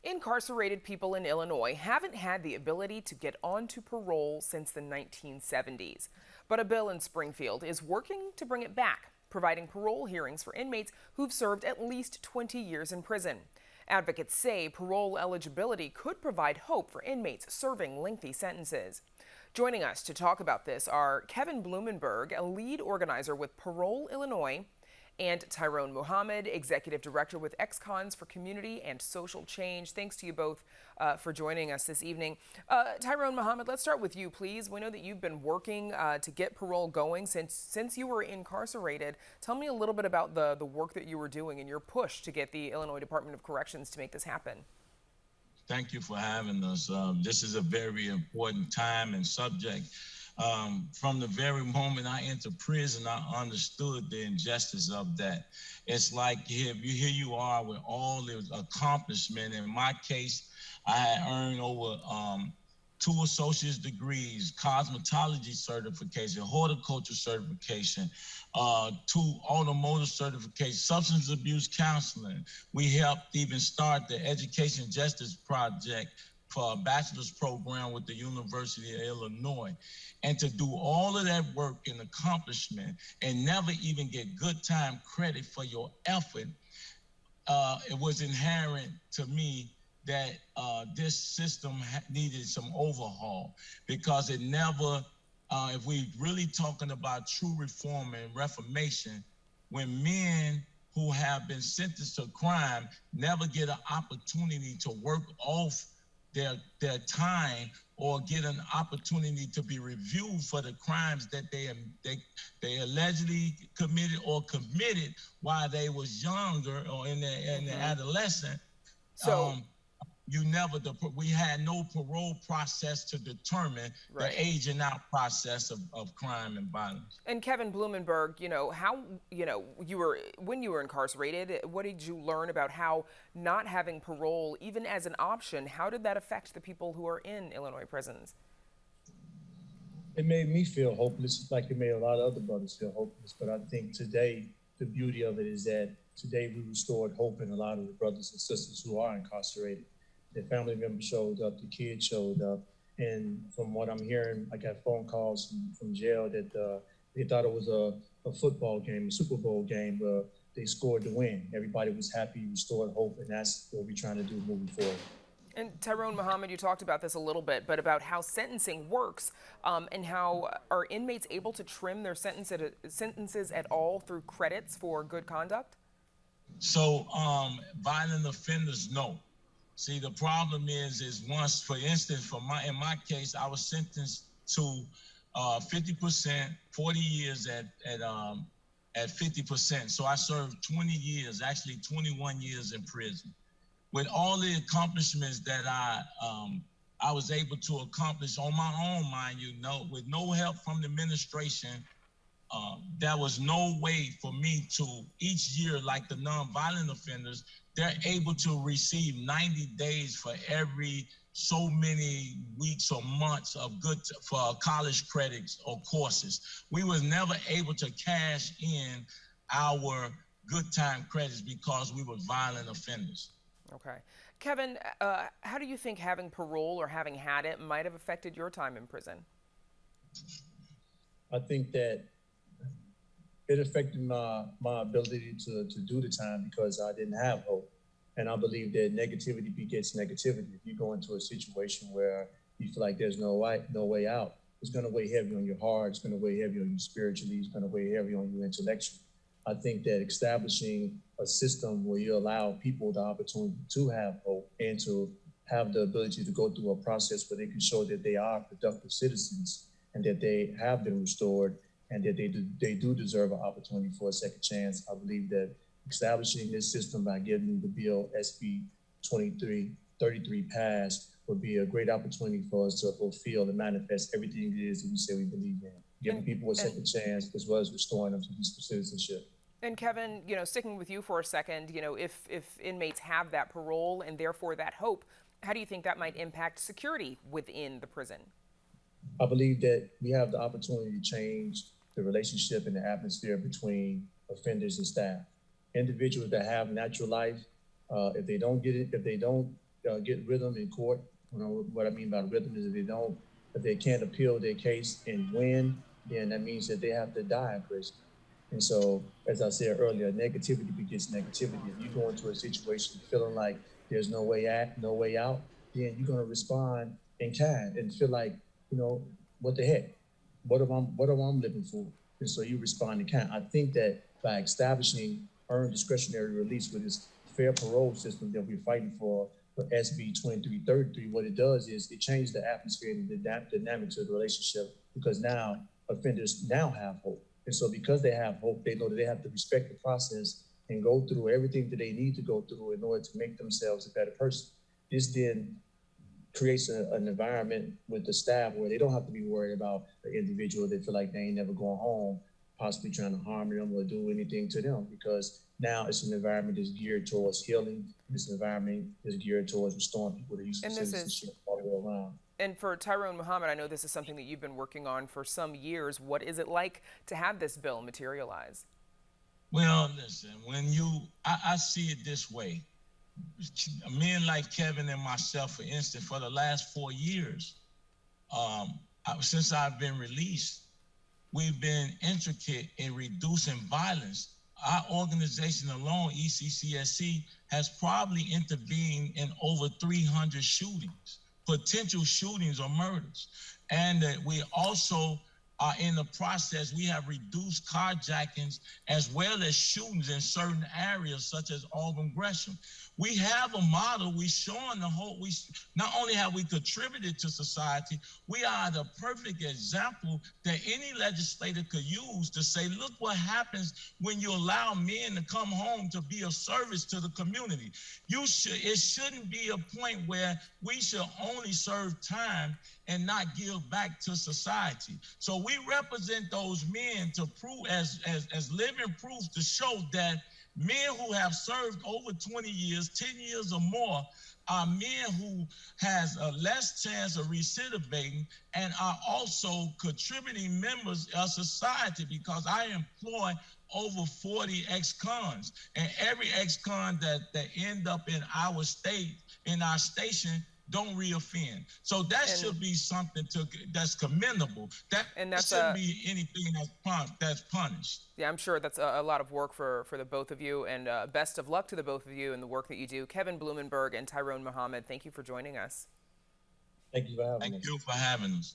Incarcerated people in Illinois haven't had the ability to get onto parole since the 1970s. But a bill in Springfield is working to bring it back, providing parole hearings for inmates who've served at least 20 years in prison. Advocates say parole eligibility could provide hope for inmates serving lengthy sentences. Joining us to talk about this are Kevin Blumenberg, a lead organizer with Parole, Illinois, and Tyrone Muhammad, Executive Director with Ex-Cons for Community and Social Change. Thanks to you both for joining us this evening. Tyrone Muhammad, let's start with you, please. We know that you've been working to get parole going since you were incarcerated. Tell me a little bit about the work that you were doing and your push to get the Illinois Department of Corrections to make this happen. Thank you for having us. This is a very important time and subject. From the very moment I entered prison, I understood the injustice of that. It's like here you are with all the accomplishment. In my case, I had earned over 2 associate's degrees, cosmetology certification, horticulture certification, 2 automotive certifications, substance abuse counseling. We helped even start the Education Justice Project for a bachelor's program with the University of Illinois. And to do all of that work and accomplishment and never even get good time credit for your effort, it was inherent to me that this system needed some overhaul, because it never, if we really talking about true reform and reformation, when men who have been sentenced to crime never get an opportunity to work off their time or get an opportunity to be reviewed for the crimes that they allegedly committed or committed while they was younger or in the adolescent. So we had no parole process to determine the aging out process of crime and violence. And Kevin Blumenberg, when you were incarcerated, what did you learn about how not having parole, even as an option, how did that affect the people who are in Illinois prisons? It made me feel hopeless, like it made a lot of other brothers feel hopeless. But I think today, the beauty of it is that today we restored hope in a lot of the brothers and sisters who are incarcerated. Their family members showed up, the kids showed up. And from what I'm hearing, I got phone calls from jail that they thought it was a football game, a Super Bowl game, where they scored the win. Everybody was happy, restored hope, and that's what we're trying to do moving forward. And Tyrone Muhammad, you talked about this a little bit, but about how sentencing works and how are inmates able to trim their sentences at all through credits for good conduct? So violent offenders, no. See, the problem is once, for instance, in my case, I was sentenced to 50%, 40 years at 50%. So I served 20 years, actually 21 years in prison. With all the accomplishments that I was able to accomplish on my own, mind you, with no help from the administration, there was no way for me to, each year, like the nonviolent offenders, they're able to receive 90 days for every so many weeks or months of for college credits or courses. We was never able to cash in our good time credits because we were violent offenders. Okay. Kevin, how do you think having parole or having had it might have affected your time in prison? I think that it affected my ability to do the time because I didn't have hope. And I believe that negativity begets negativity. If you go into a situation where you feel like there's no way out, it's going to weigh heavy on your heart, it's going to weigh heavy on you spiritually, it's going to weigh heavy on you intellectually. I think that establishing a system where you allow people the opportunity to have hope and to have the ability to go through a process where they can show that they are productive citizens and that they have been restored and that they do deserve an opportunity for a second chance. I believe that establishing this system by getting the bill SB 2333 passed would be a great opportunity for us to fulfill and manifest everything it is that we say we believe in, giving people a second chance as well as restoring them to peaceful citizenship. And Kevin, sticking with you for a second, if inmates have that parole and therefore that hope, how do you think that might impact security within the prison? I believe that we have the opportunity to change the relationship and the atmosphere between offenders and staff. Individuals that have natural life, if they don't get rhythm in court. You know what I mean by rhythm is if they can't appeal their case and win, then that means that they have to die in prison. And so, as I said earlier, negativity begets negativity. If you go into a situation feeling like there's no way out, then you're gonna respond in kind and feel like, you know, what the heck? What am I living for? And so you respond in kind. I think that by establishing earned discretionary release with this fair parole system that we're fighting for SB 2333, what it does is it changes the atmosphere and the dynamics of the relationship, because now offenders now have hope. And so because they have hope, they know that they have to respect the process and go through everything that they need to go through in order to make themselves a better person. This then creates an environment with the staff where they don't have to be worried about the individual that feel like they ain't never going home, possibly trying to harm them or do anything to them, because now it's an environment that's geared towards healing. This environment is geared towards restoring people to useful citizenship all the way around. And for Tyrone Muhammad, I know this is something that you've been working on for some years. What is it like to have this bill materialize? Well, listen, I see it this way. Men like Kevin and myself, for instance, for the last 4 years, since I've been released, we've been intricate in reducing violence. Our organization alone, ECCSC, has probably intervened in over 300 shootings, potential shootings or murders. And we also are in the process, we have reduced carjackings as well as shootings in certain areas such as Auburn Gresham. We have a model, we showing the whole, not only have we contributed to society, we are the perfect example that any legislator could use to say, look what happens when you allow men to come home to be of service to the community. It shouldn't be a point where we should only serve time and not give back to society. So we represent those men to prove as living proof to show that men who have served over 20 years, 10 years or more, are men who has a less chance of recidivating and are also contributing members of society, because I employ over 40 ex-cons, and every ex-con that end up in our state, in our station, don't reoffend. So that should be something that's commendable. That shouldn't be anything that's punished. Yeah, I'm sure that's a lot of work for the both of you, and best of luck to the both of you in the work that you do. Kevin Blumenberg and Tyrone Muhammad, thank you for joining us. Thank you for having us. Thank you for having us.